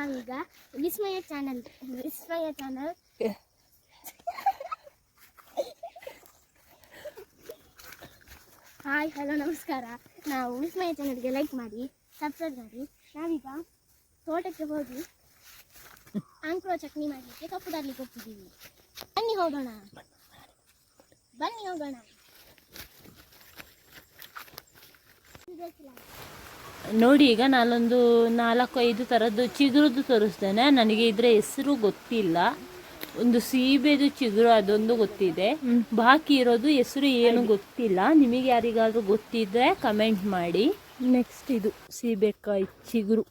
ನಾವೀಗ ವಿಸ್ಮಯ channel hi hello ನಮಸ್ಕಾರ. ನಾವು ವಿಸ್ಮಯ ಚಾನಲ್ಗೆ ಲೈಕ್ ಮಾಡಿ ಸಬ್ಸ್ಕ್ರೈಬ್ ಮಾಡಿ. ನಾವೀಗ ತೋಟಕ್ಕೆ ಹೋಗಿ ಅಂಕುರ ಚಟ್ನಿ ಮಾಡಲಿಕ್ಕೆ ಕಪ್ಪು ತರಲಿಕ್ಕೆ ಹೋಗ್ತಿದ್ದೀವಿ. ಬನ್ನಿ ಹೋಗೋಣ. ನೋಡಿ, ಈಗ ನಾನೊಂದು 4-5 ಥರದ್ದು ಚಿಗುರುದು ತೋರಿಸ್ತೇನೆ. ನನಗೆ ಇದರ ಹೆಸರು ಗೊತ್ತಿಲ್ಲ. ಒಂದು ಸೀಬೆದು ಚಿಗುರು ಅದೊಂದು ಗೊತ್ತಿದೆ, ಬಾಕಿ ಇರೋದು ಹೆಸರು ಏನು ಗೊತ್ತಿಲ್ಲ. ನಿಮಗೆ ಯಾರಿಗಾದ್ರೂ ಗೊತ್ತಿದ್ರೆ ಕಮೆಂಟ್ ಮಾಡಿ. ನೆಕ್ಸ್ಟ್ ಇದು ಸೀಬೆಕಾಯಿ ಚಿಗುರು.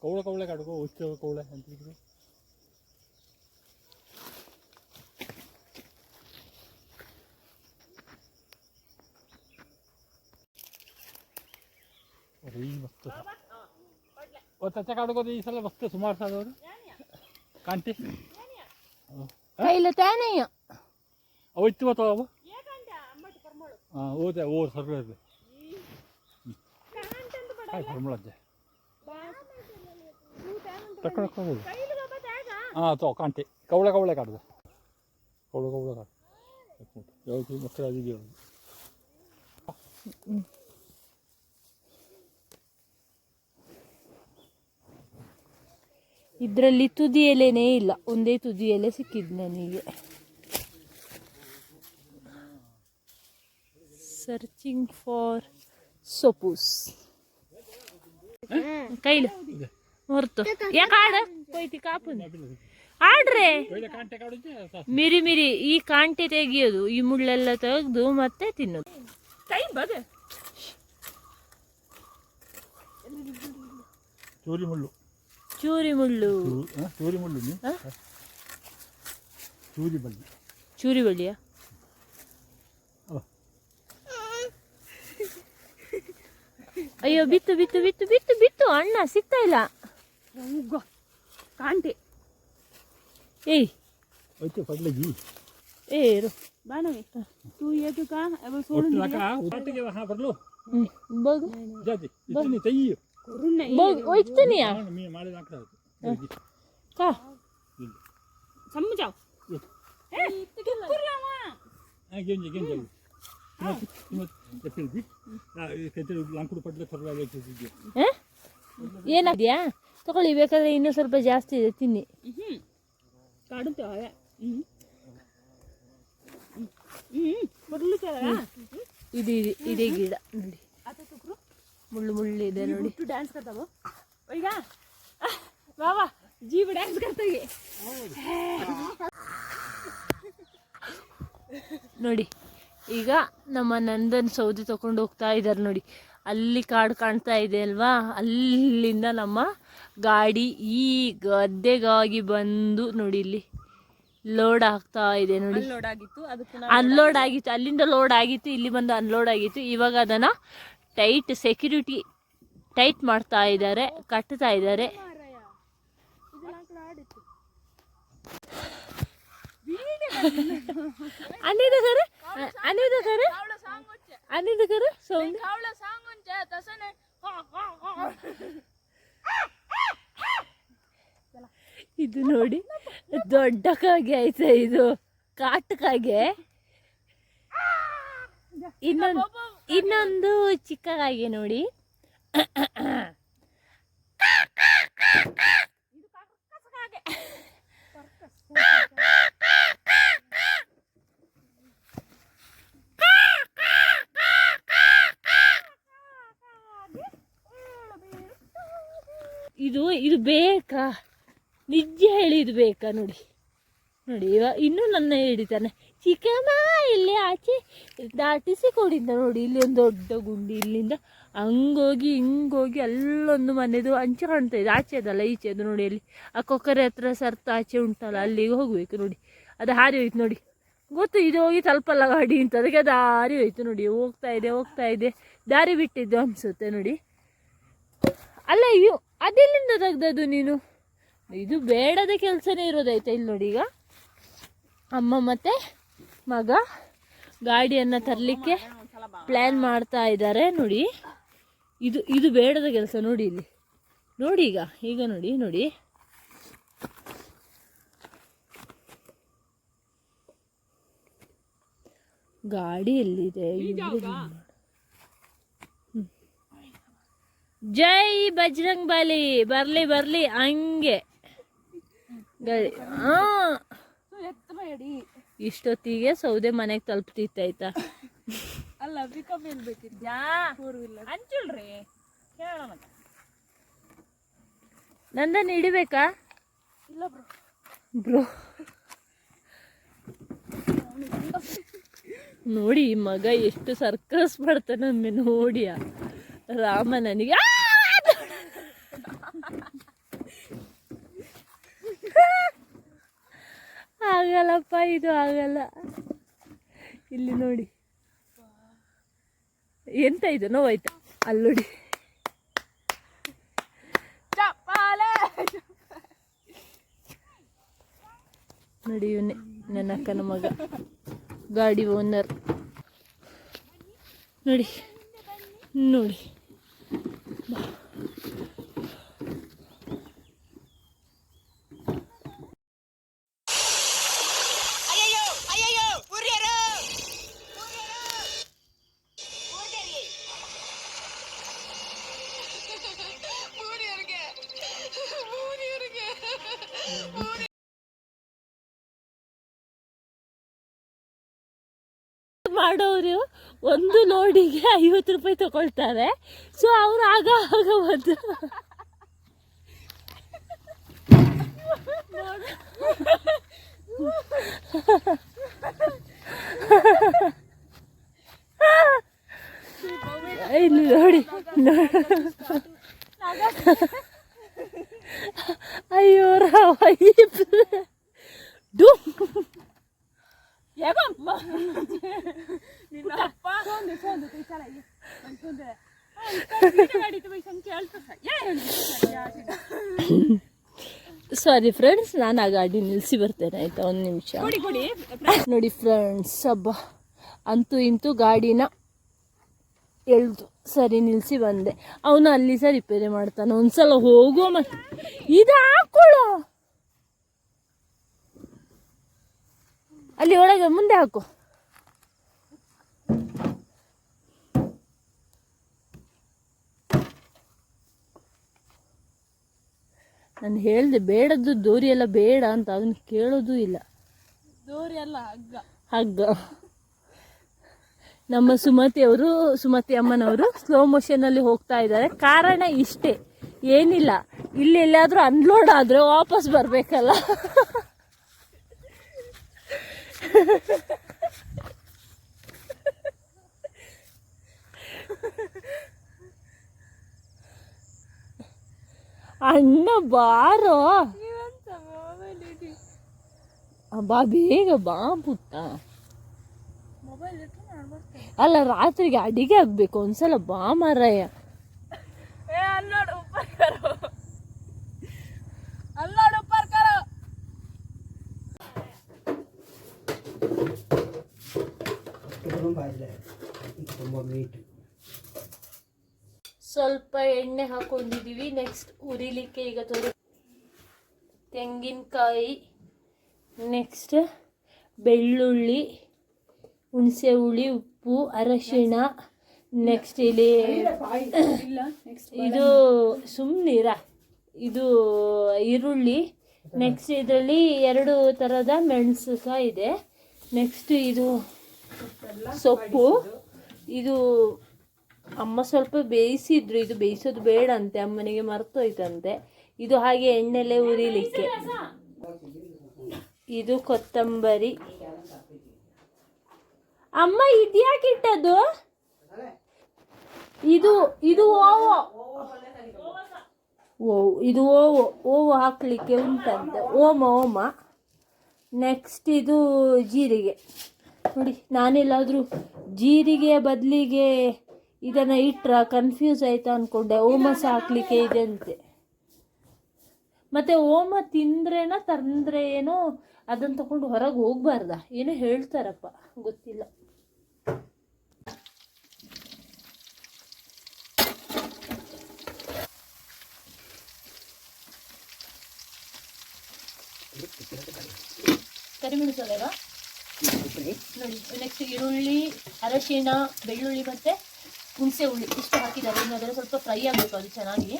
कवळे कवळे काढू उच्च कवळे मस्त त्याच्या काढू का दिसायला मस्त सुमार साधावर कांटे ಕೈಲ ತಾನೇ ಅವತ್ತು ಅಥವಾ ಹಾಂ ಓದೆ ಓ ಸರ್ವೆ ಇದೆ काय फॉर्म्युला तक्ಕೊಂಡು हां तो कांटे कवळे कवळे काढू कवळे कवळे काढ ಯಾವುದು ಮಕ್ಕಳ ಆಗಿದೆಯೋ ಇದರಲ್ಲಿ ತುದಿ ಎಲೆನೇ ಇಲ್ಲ, ಒಂದೇ ತುದಿ ಎಲೆ ಸಿಕ್ಕಿದ್ದು ನನಗೆ. ಸರ್ಚಿಂಗ್ ಫಾರ್ ಸೊಪೂಸ್ ಕೈಲು ಹೊರತು ಯಾಕೆ ಆಡ ಕೊಯ್ತಿ ಕಾಪು ಆಡ್ರೆ ಮಿರಿ ಮಿರಿ ಈ ಕಾಂಟೆ ತೆಗಿಯೋದು, ಈ ಮುಳ್ಳೆಲ್ಲ ತೆಗೆದು ಮತ್ತೆ ತಿನ್ನೋದು. ಚೂರಿ ಮುಳ್ಳು ಚೂರಿ ಮುಳ್ಳು ಚೂರಿ ಮುಳ್ಳು ಚೂರಿ ಬಳ್ಳಿ ಚೂರಿ ಬಳ್ಳಿಯಾ? ಅಯ್ಯೋ ಬಿತ್ತು ಬಿತ್ತು ಬಿತ್ತು ಬಿತ್ತು ಬಿತ್ತು ಅಣ್ಣ ಸಿಗ್ತಾ ಇಲ್ಲ. ಕಾಂಟೆ ಏಯ್ ओके पडले जी ए रो बानवे तू ये तो का अब सोडून नका उठते के हां भरलो बघ जाते इतनी तई करून नाही बघ ओइतनी या मी माळे दाखला का समजाव ए कुरला मा घेऊन जा ते फिरदी काहीतरी लांकुड पडलं ठरला यायचं ಏನಾದ್ಯಾ ತಗೊಳ್ಳಿ, ಬೇಕಾದ್ರೆ ಇನ್ನೂ ಸ್ವಲ್ಪ ಜಾಸ್ತಿ ಇದೆ ತಿನ್ನಿ. ಕಾಡುತ್ತೆ ಇದು ಇದೇ ಗಿಡ ನೋಡಿ, ಮುಳ್ಳು ಮುಳ್ಳು ಇದೆ ನೋಡಿ. डांस करता वो ओएगा वाह जीव डांस करता है ನೋಡಿ. ಈಗ ನಮ್ಮ ನಂದನ್ ಸೌದೆ ತಗೊಂಡು ಹೋಗ್ತಾ ಇದ್ದಾರೆ ನೋಡಿ. ಅಲ್ಲಿ ಕಾಡು ಕಾಣ್ತಾ ಇದೆ ಅಲ್ವಾ, ಅಲ್ಲಿಂದ ನಮ್ಮ ಗಾಡಿ ಈ ಗದ್ದೆಗಾಗಿ ಬಂದು ನೋಡಿ ಇಲ್ಲಿ ಲೋಡ್ ಆಗ್ತಾ ಇದೆ ನೋಡಿ. ಅನ್ಲೋಡ್ ಆಗಿತ್ತು, ಅಲ್ಲಿಂದ ಲೋಡ್ ಆಗಿತ್ತು, ಇಲ್ಲಿ ಬಂದು ಅನ್ಲೋಡ್ ಆಗಿತ್ತು. ಇವಾಗ ಅದನ್ನು ಸೆಕ್ಯೂರಿಟಿ ಟೈಟ್ ಮಾಡ್ತಾ ಇದ್ದಾರೆ, ಕಟ್ತಾ ಇದ್ದಾರೆ. ಅನಿದ ಸರ್ ಸೌಂಡ್ ಇದು ನೋಡಿ, ದೊಡ್ಡ ಕಾಗೆ ಆಯ್ತಾ, ಇದು ಕಾಟಕಾಗೆ. ಇನ್ನೊಂದು ಚಿಕ್ಕ ಕಾಗೆ ನೋಡಿ. ಇದು ಬೇಕಾ? ನಿಜ ಹೇಳಿ ಇದು ಬೇಕಾ ನೋಡಿ. ನೋಡಿ ಇನ್ನೂ ನನ್ನ ಹಿಡಿತಾನೆ. ಚಿಕ್ಕಮ್ಮ ಇಲ್ಲಿ ಆಚೆ ದಾಟಿಸಿ ಕೊಡಿಂದ ನೋಡಿ, ಇಲ್ಲಿ ಒಂದು ದೊಡ್ಡ ಗುಂಡಿ, ಇಲ್ಲಿಂದ ಹಂಗೋಗಿ ಹಿಂಗೋಗಿ ಅಲ್ಲೊಂದು ಮನೆದು ಅಂಚೆ ಕಾಣ್ತಾ ಇದೆ, ಆಚೆ ಅದಲ್ಲ ಈಚೆ ಅದು ನೋಡಿ, ಅಲ್ಲಿ ಆ ಕೊಕ್ಕರೆ ಹತ್ರ ಸರ್ತ ಆಚೆ ಉಂಟಲ್ಲ ಅಲ್ಲಿಗೆ ಹೋಗ್ಬೇಕು ನೋಡಿ. ಅದು ಹಾರಿ ಹೋಯ್ತು ನೋಡಿ, ಗೊತ್ತು ಇದು ಹೋಗಿ ತಲುಪಲ್ಲ ಗಾಡಿ ಅಂತ, ಅದಕ್ಕೆ ಅದು ಹಾರಿ ಹೋಯ್ತು ನೋಡಿ. ಹೋಗ್ತಾ ಇದೆ ದಾರಿ ಬಿಟ್ಟಿದ್ದು ಅನಿಸುತ್ತೆ ನೋಡಿ. ಅಲ್ಲ ಅಯ್ಯೋ ಅದೆಲ್ಲಿಂದ ತೆಗ್ದದ್ದು ನೀನು? ಇದು ಬೇಡದ ಕೆಲಸನೇ ಇರೋದಾಯ್ತಾ. ಇಲ್ಲಿ ನೋಡಿ, ಈಗ ಅಮ್ಮ ಮತ್ತು ಮಗ ಗಾಡಿಯನ್ನು ತರಲಿಕ್ಕೆ ಪ್ಲ್ಯಾನ್ ಮಾಡ್ತಾ ಇದ್ದಾರೆ ನೋಡಿ. ಇದು ಬೇಡದ ಕೆಲಸ ನೋಡಿ. ಇಲ್ಲಿ ನೋಡಿ, ಈಗ ನೋಡಿ ಗಾಡಿ ಎಲ್ಲಿದೆ? ಜೈ ಬಜರಂಗ್ ಬಲಿ, ಬರ್ಲಿ ಹಂಗೆ ಗಾಡಿ. ಇಷ್ಟೊತ್ತಿಗೆ ಸೌದೆ ಮನೆಗೆ ತಲುಪ್ತಿತ್ತಾಯ್ತಾ? ಅಲ್ಲ ಪಿಕಪ್ ಹೇಳ್ಬೇಕಿದ್ಯಾ? ಹಂಚುಳ್ರಿ ಕೇಳೋಣ. ನಂದನ್ನು ಹಿಡಿಬೇಕಾ? ಇಲ್ಲ ಬ್ರೋ ನೋಡಿ ಮಗ ಎಷ್ಟು ಸರ್ಕಸ್ ಮಾಡ್ತಾನೊಮ್ಮೆ ನೋಡಿಯ ರಾಮ. ನನಗೆ ಆಗಲ್ಲಪ್ಪ, ಇದು ಆಗಲ್ಲ. ಇಲ್ಲಿ ನೋಡಿ ಎಂತ ಇದು ನೋವಾಯ್ತಾ? ಅಲ್ಲೋಡಿ ನೋಡಿ, ಇವನೇ ನನ್ನ ಅಕ್ಕನ ಮಗ, ಗಾಡಿ ಓನರ್ ನೋಡಿ. ಮಾಡೋರು ಒಂದು ಲೋಡಿಗೆ 50 ರೂಪಾಯಿ ತಗೊಳ್ತಾರೆ. ಸೊ ಅವ್ರು ಆಗ ಒಂದು ಇಲ್ಲಿ ನೋಡಿ. ಅಯ್ಯೋ ಸಾರಿ ಫ್ರೆಂಡ್ಸ್, ನಾನು ಆ ಗಾಡಿ ನಿಲ್ಲಿಸಿ ಬರ್ತೇನೆ ಆಯ್ತಾ, ಒಂದು ನಿಮಿಷ ನೋಡಿ ಫ್ರೆಂಡ್ಸ್. ಹಬ್ಬ ಅಂತೂ ಇಂತೂ ಗಾಡಿನ ಎಳ್ದು ಸರಿ ನಿಲ್ಲಿಸಿ ಬಂದೆ. ಅವನು ಅಲ್ಲಿ ಸಹ ರಿಪೇರಿ ಮಾಡ್ತಾನೆ. ಒಂದ್ಸಲ ಹೋಗೋ ಇದು ಹಾಕೊಳ್ಳೋ, ಅಲ್ಲಿ ಒಳಗೆ ಮುಂದೆ ಹಾಕು. ನಾನು ಹೇಳಿದೆ ಬೇಡದ್ದು ದೋರಿ ಎಲ್ಲ ಬೇಡ ಅಂತ, ಅವನು ಕೇಳೋದು ಇಲ್ಲ. ದೋರಿ ಅಲ್ಲ ಹಗ್ಗ. ನಮ್ಮ ಸುಮತಿ ಅಮ್ಮನವರು ಸ್ಲೋ ಮೋಷನಲ್ಲಿ ಹೋಗ್ತಾ ಇದ್ದಾರೆ. ಕಾರಣ ಇಷ್ಟೇ, ಏನಿಲ್ಲ. ಇಲ್ಲಿ ಎಲ್ಲಾದರೂ ಅನ್ಲೋಡ್ ಆದರೆ ವಾಪಸ್ ಬರಬೇಕಲ್ಲ. ಅಣ್ಣ ಬಾರೋ, ಬಾ ಬೇಗ ಬಾ ಪುಟ್ಟ. ಅಲ್ಲ ರಾತ್ರಿಗೆ ಅಡಿಗೆ ಆಗ್ಬೇಕು, ಒಂದ್ಸಲ ಬಾ ಮಾರಾಯ. ಸ್ವಲ್ಪ ಎಣ್ಣೆ ಹಾಕೊಂಡಿದೀವಿ. ನೆಕ್ಸ್ಟ್ ಉರಿಲಿಕ್ಕೆ ಈಗ ತೆಂಗಿನಕಾಯಿ, ನೆಕ್ಸ್ಟ್ ಬೆಳ್ಳುಳ್ಳಿ, ಹುಣಸೆ ಹುಳಿ, ಉಪ್ಪು, ಅರಶಿಣ, ನೆಕ್ಸ್ಟ್ ಇಲ್ಲಿ ಇದು ಸುಮ್ಮನಿರ, ಇದು ಈರುಳ್ಳಿ, ನೆಕ್ಸ್ಟ್ ಇದರಲ್ಲಿ 2 ಥರದ ಮೆಣಸು ಸಹ ಇದೆ. ನೆಕ್ಸ್ಟ್ ಇದು ಸೊಪ್ಪು. ಇದು ಅಮ್ಮ ಸ್ವಲ್ಪ ಬೇಯಿಸಿದ್ರು, ಇದು ಬೇಯಿಸೋದು ಬೇಡ ಅಂತೆ, ಅಮ್ಮನಿಗೆ ಮರ್ತೋಯ್ತಂತೆ. ಇದು ಹಾಗೆ ಎಣ್ಣೆಲೆ ಉರಿಲಿಕ್ಕೆ. ಇದು ಕೊತ್ತಂಬರಿ. ಅಮ್ಮ ಇದ್ಯಾಕೆ ಇಟ್ಟದ್ದು? ಇದು ಇದು ಓವೋ. ಇದು ಓವೋ ಹಾಕ್ಲಿಕ್ಕೆ ಉಂಟಂತೆ. ಓಮ. ನೆಕ್ಸ್ಟ್ ಇದು ಜೀರಿಗೆ. ನೋಡಿ, ನಾನೆಲ್ಲಾದರೂ ಜೀರಿಗೆ ಬದಲಿಗೆ ಇದನ್ನು ಇಟ್ಟರೆ ಕನ್ಫ್ಯೂಸ್ ಆಯ್ತಾ ಅಂದ್ಕೊಂಡೆ. ಓಮ ಸಹ ಹಾಕ್ಲಿಕ್ಕೆ ಇದೆ ಅಂತೆ. ಮತ್ತು ಓಮ ತಿಂದ್ರೇನ ತಂದರೆ ಏನೋ ಅದನ್ನು ತಗೊಂಡು ಹೊರಗೆ ಹೋಗ್ಬಾರ್ದ ಏನೋ ಹೇಳ್ತಾರಪ್ಪ, ಗೊತ್ತಿಲ್ಲ. ಕರಿಮೆಣಸು ನೋಡಿ. ನೆಕ್ಸ್ಟ್ ಈರುಳ್ಳಿ, ಅರಶಿಣ, ಬೆಳ್ಳುಳ್ಳಿ ಮತ್ತು ಹುಣಸೆ ಹುಳಿ ಇಷ್ಟು ಹಾಕಿದ್ದಾರೆ. ಇನ್ನು ಅದನ್ನು ಸ್ವಲ್ಪ ಫ್ರೈ ಆಗಬೇಕು ಅದು ಚೆನ್ನಾಗಿ.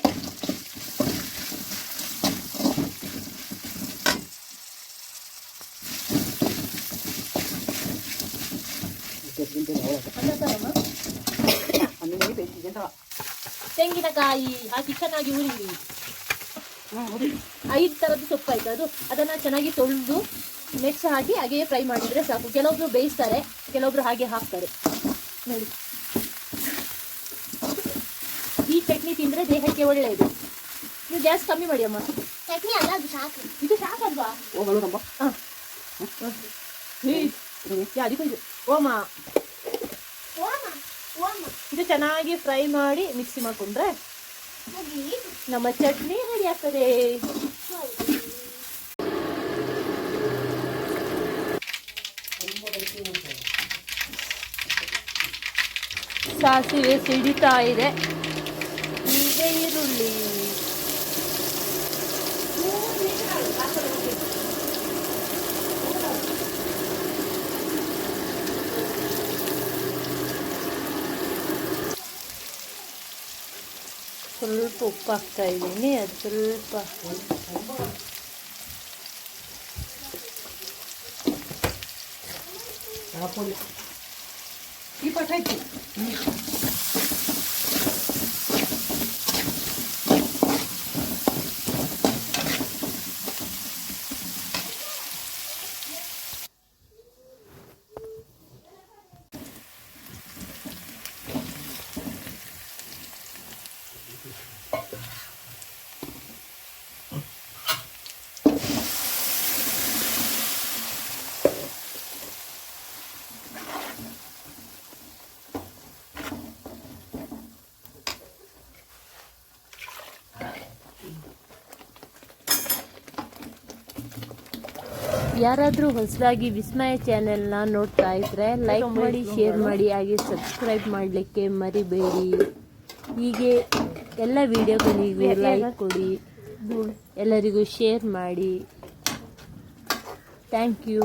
ತೆಂಗಿನಕಾಯಿ ಹಾಕಿ ಚೆನ್ನಾಗಿ ಹುರಿವಿ. 5 ಥರದ್ದು ಸೊಪ್ಪು ಆಯ್ತು ಅದು. ಅದನ್ನು ಚೆನ್ನಾಗಿ ತೊಳೆದು ನೆಕ್ಸ್ಟ್ ಹಾಗೆ ಫ್ರೈ ಮಾಡಿದರೆ ಸಾಕು. ಕೆಲವೊಬ್ರು ಬೇಯಿಸ್ತಾರೆ, ಕೆಲವೊಬ್ರು ಹಾಗೆ ಹಾಕ್ತಾರೆ. ನೋಡಿ, ಈ ಚಟ್ನಿ ತಿಂದರೆ ದೇಹಕ್ಕೆ ಒಳ್ಳೆಯದು. ನೀವು ಗ್ಯಾಸ್ ಕಮ್ಮಿ ಮಾಡಿ ಅಮ್ಮ. ಚಟ್ನಿ ಅಲ್ಲ, ಅದು ಸಾಕು. ಇದು ಸಾಕಲ್ವಾ? ಹಾಂ, ಅದಕ್ಕೂ ಇದು ಓಮ. ಇದು ಚೆನ್ನಾಗಿ ಫ್ರೈ ಮಾಡಿ ಮಿಕ್ಸಿ ಮಾಡಿಕೊಂಡ್ರೆ ನಮ್ಮ ಚಟ್ನಿ ರೆಡಿ ಆಗ್ತದೆ. ಸಾಸಿವೆ ಸಿಡಿತಾ ಇದೆ. ಈಗ ಈರುಳ್ಳಿ, ಸ್ವಲ್ಪ ಉಪ್ಪು ಹಾಕ್ತಾ ಇದ್ದೀನಿ. ಅದು ಸ್ವಲ್ಪ ಯಾರಾದರೂ ಹೊಸದಾಗಿ ವಿಸ್ಮಯ ಚಾನೆಲ್ನ ನೋಡ್ತಾ ಇದ್ದರೆ ಲೈಕ್ ಮಾಡಿ, ಶೇರ್ ಮಾಡಿ, ಹಾಗೆ ಸಬ್ಸ್ಕ್ರೈಬ್ ಮಾಡಲಿಕ್ಕೆ ಮರಿಬೇಡಿ. ಹೀಗೆ ಎಲ್ಲ ವಿಡಿಯೋಗಳಿಗೂ ಲೈಕ್ ಕೊಡಿ, ಎಲ್ಲರಿಗೂ ಶೇರ್ ಮಾಡಿ. Thank you.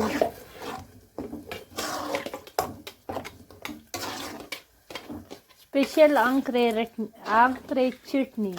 ಸ್ಪೆಷಲ್ ಆಂಕ್ರೆ ಚಟ್ನಿ.